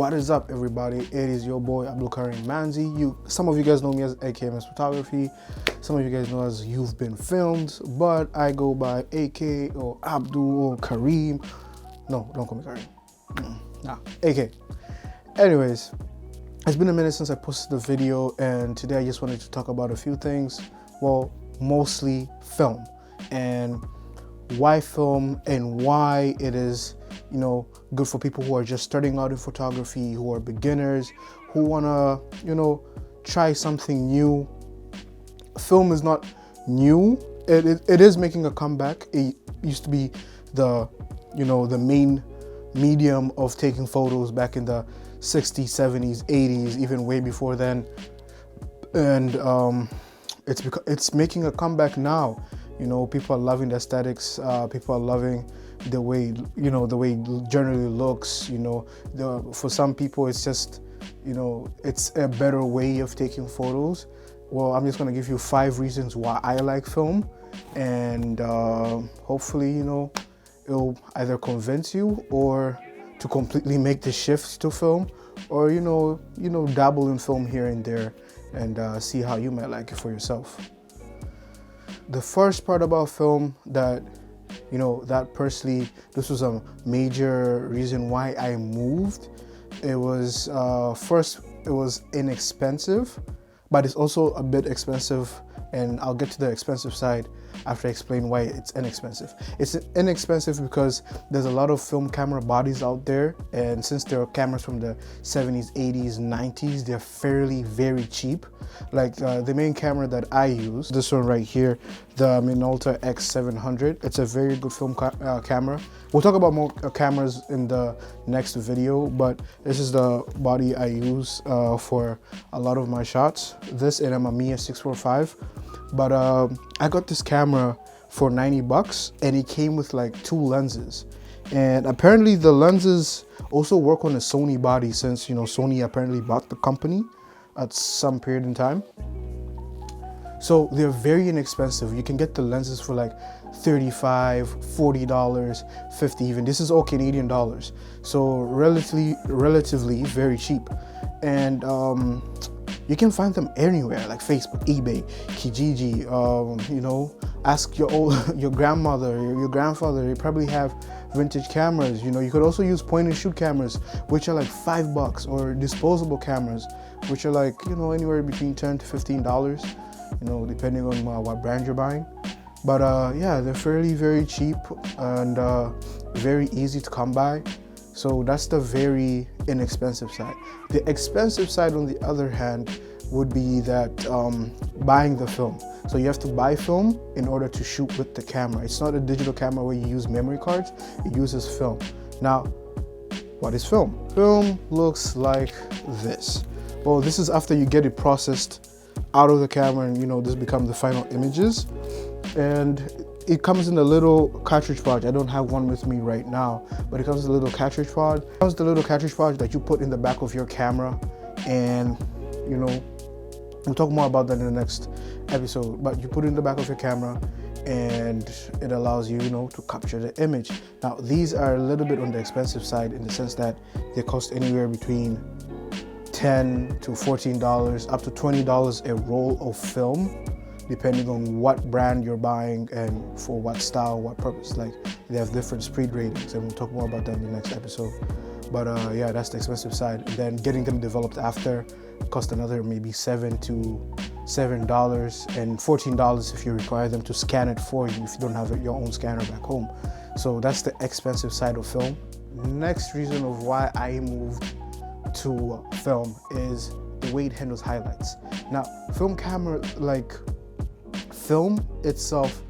What is up, everybody? It is your boy Abdul Karim Manzi. Some of you guys know me as AKMS Photography. Some of you guys know as You've Been Filmed, but I go by AK or Abdul or Kareem. No, don't call me Kareem. Nah, AK. Anyways, it's been a minute since I posted the video, and today I just wanted to talk about a few things. Well, mostly film and why film and why it is, good for people who are just starting out in photography, who are beginners, who wanna, try something new. Film is not new. It is making a comeback. It used to be the main medium of taking photos back in the 60s, 70s, 80s, even way before then. And it's making a comeback now. People are loving the aesthetics. People are loving the way the way it generally looks. For some people, it's just it's a better way of taking photos. Well, I'm just gonna give you 5 reasons why I like film, and hopefully it'll either convince you or to completely make the shift to film, or dabble in film here and there and see how you might like it for yourself. The first part about film that personally, this was a major reason why I moved. It was first, it was inexpensive, but it's also a bit expensive, and I'll get to the expensive side after I explain why it's inexpensive. It's inexpensive because there's a lot of film camera bodies out there, and since there are cameras from the 70s, 80s, 90s, they're very cheap. Like the main camera that I use, this one right here, the Minolta X700. It's a very good film camera. We'll talk about more cameras in the next video, but this is the body I use for a lot of my shots. This and a Mamiya 645. But I got this camera for $90, and it came with like 2 lenses. And apparently the lenses also work on a Sony body, since Sony apparently bought the company at some period in time. So they're very inexpensive. You can get the lenses for like $35, $40, $50 even. This is all Canadian dollars. So relatively very cheap. And you can find them anywhere, like Facebook, eBay, Kijiji. Ask your grandmother, your grandfather. They probably have vintage cameras. You could also use point and shoot cameras, which are like $5, or disposable cameras, which are like anywhere between $10 to $15. Depending on what brand you're buying. But yeah, they're very cheap and very easy to come by. So that's the very inexpensive side. The expensive side, on the other hand, would be that buying the film. So you have to buy film in order to shoot with the camera. It's not a digital camera where you use memory cards. It uses film. Now, what is film? Film looks like this. Well, this is after you get it processed out of the camera, and this becomes the final images. And it comes in a little cartridge pouch. I don't have one with me right now, but it comes in a little cartridge pouch. It comes the little cartridge pouch that you put in the back of your camera, and we'll talk more about that in the next episode. But you put it in the back of your camera, and it allows you, to capture the image. Now, these are a little bit on the expensive side in the sense that they cost anywhere between $10 to $14, up to $20 a roll of film, depending on what brand you're buying and for what style, what purpose. Like, they have different speed ratings, and we'll talk more about that in the next episode. But yeah, that's the expensive side. And then getting them developed after cost another maybe $7 and $14 if you require them to scan it for you, if you don't have your own scanner back home. So that's the expensive side of film. Next reason of why I moved to film is the way it handles highlights. Now, film camera, like film itself,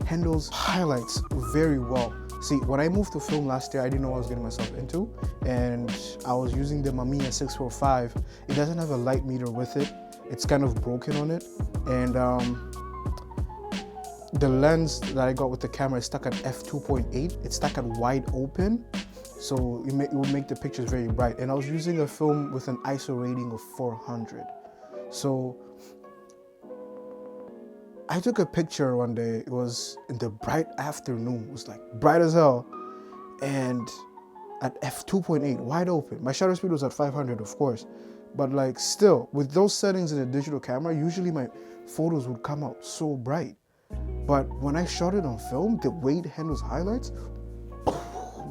handles highlights very well. See, when I moved to film last year, I didn't know what I was getting myself into, and I was using the Mamiya 645. It doesn't have a light meter with it. It's kind of broken on it, and the lens that I got with the camera is stuck at f2.8. It's stuck at wide open, so it will make the pictures very bright. And I was using a film with an ISO rating of 400. So I took a picture one day. It was in the bright afternoon. It was like bright as hell, and at f2.8, wide open. My shutter speed was at 500, of course, but like still, with those settings in a digital camera, usually my photos would come out so bright. But when I shot it on film, the way it handles highlights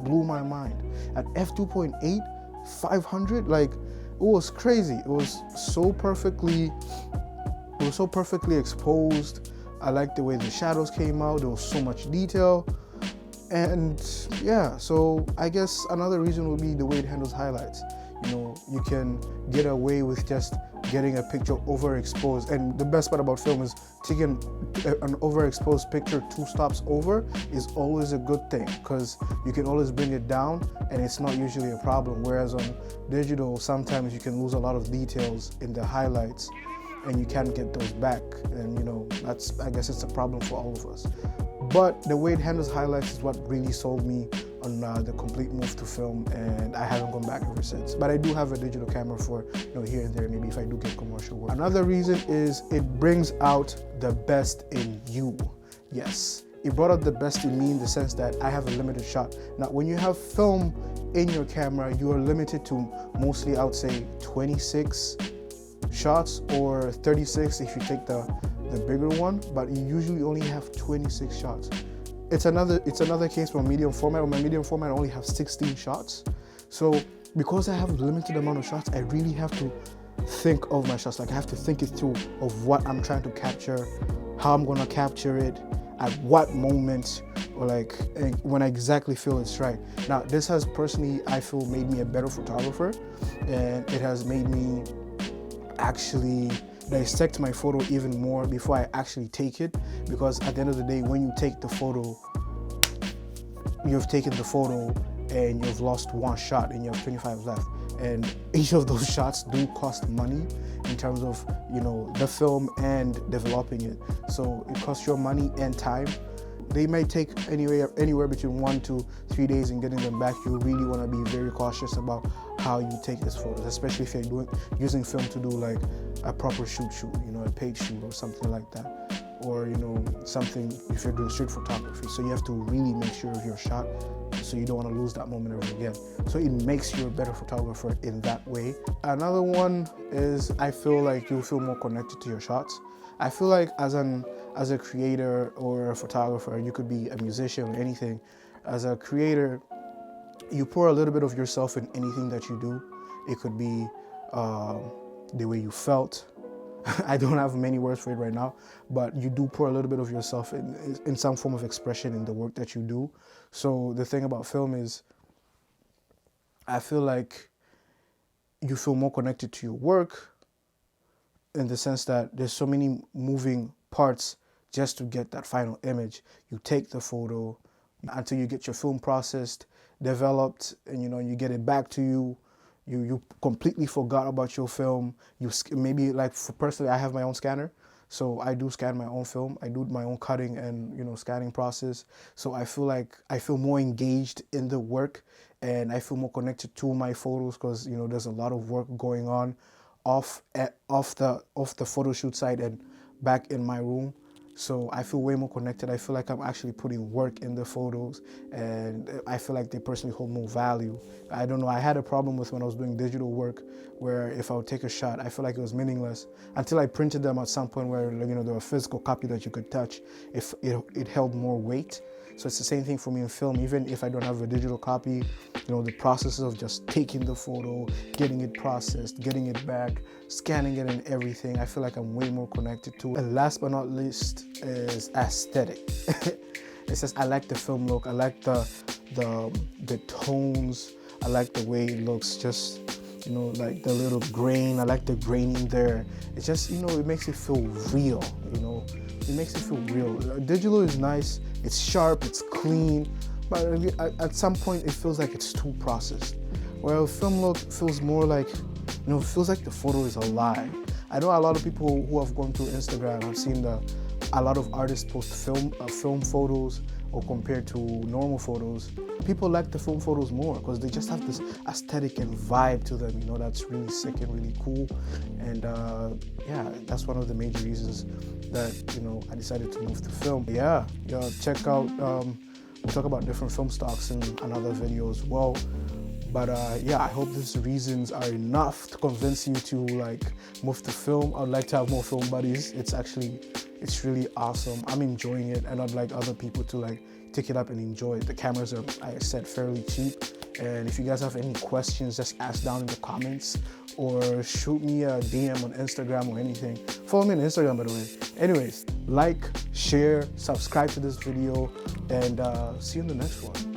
blew my mind. At f2.8, 500, like it was crazy. It was so perfectly exposed. I liked the way the shadows came out. There was so much detail. And yeah, so I guess another reason would be the way it handles highlights. You know, you can get away with just getting a picture overexposed. And the best part about film is taking an overexposed picture 2 stops over is always a good thing, because you can always bring it down and it's not usually a problem. Whereas on digital, sometimes you can lose a lot of details in the highlights and you can't get those back. And you know, I guess it's a problem for all of us. But the way it handles highlights is what really sold me on the complete move to film, and I haven't gone back ever since. But I do have a digital camera for, you know, here and there, maybe if I do get commercial work. Another reason is it brings out the best in you. Yes, it brought out the best in me in the sense that I have a limited shot. Now, when you have film in your camera, you are limited to mostly, I would say, 26 shots or 36 if you take the bigger one, but you usually only have 26 shots. It's another case for medium format. On my medium format, I only have 16 shots. So because I have a limited amount of shots, I really have to think of my shots. Like I have to think it through of what I'm trying to capture, how I'm gonna capture it, at what moment, or like when I exactly feel it's right. Now, this has personally, I feel, made me a better photographer, and it has made me actually dissect my photo even more before I actually take it, because at the end of the day, when you take the photo, you've taken the photo and you've lost 1 shot and you have 25 left, and each of those shots do cost money in terms of, you know, the film and developing it. So it costs your money and time. They might take anywhere between 1 to 3 days in getting them back. You really want to be very cautious about how you take these photos, especially if you're using film to do like a proper shoot, you know, a paid shoot or something like that, or you know, something if you're doing street photography. So you have to really make sure of your shot, so you don't want to lose that moment ever again. So it makes you a better photographer in that way. Another one is I feel like you'll feel more connected to your shots. I feel like as a creator or a photographer, you could be a musician or anything. As a creator, you pour a little bit of yourself in anything that you do. It could be the way you felt. I don't have many words for it right now, but you do pour a little bit of yourself in some form of expression in the work that you do. So the thing about film is, I feel like you feel more connected to your work, in the sense that there's so many moving parts just to get that final image. You take the photo until you get your film processed, developed, and you know, you get it back to you. You completely forgot about your film. You maybe, like for personally, I have my own scanner, so I do scan my own film. I do my own cutting and, you know, scanning process. So I feel like I feel more engaged in the work, and I feel more connected to my photos, because you know, there's a lot of work going on off the photo shoot side and back in my room. So I feel way more connected. I feel like I'm actually putting work in the photos, and I feel like they personally hold more value. I don't know, I had a problem with when I was doing digital work, where if I would take a shot, I feel like it was meaningless until I printed them at some point where, you know, there was a physical copy that you could touch. If it held more weight. So it's the same thing for me in film. Even if I don't have a digital copy, you know, the process of just taking the photo, getting it processed, getting it back, scanning it and everything, I feel like I'm way more connected to it. And last but not least is aesthetic. It's just, I like the film look. I like the tones. I like the way it looks. Just, you know, like the little grain. I like the grain in there. It's just, you know, it makes it feel real, you know. It makes it feel real. Digital is nice. It's sharp, it's clean, but at some point it feels like it's too processed. Well, film look feels more like, you know, it feels like the photo is alive. I know a lot of people who have gone through Instagram have seen a lot of artists post film photos, or compared to normal photos. People like the film photos more because they just have this aesthetic and vibe to them, you know, that's really sick and really cool. And yeah, that's one of the major reasons that, you know, I decided to move to film. Yeah, check out, we'll talk about different film stocks in another video as well. But yeah, I hope these reasons are enough to convince you to like move to film. I'd like to have more film buddies. It's really awesome. I'm enjoying it, and I'd like other people to like take it up and enjoy it. The cameras are, like I said, fairly cheap. And if you guys have any questions, just ask down in the comments or shoot me a DM on Instagram or anything. Follow me on Instagram, by the way. Anyways, like, share, subscribe to this video, and see you in the next one.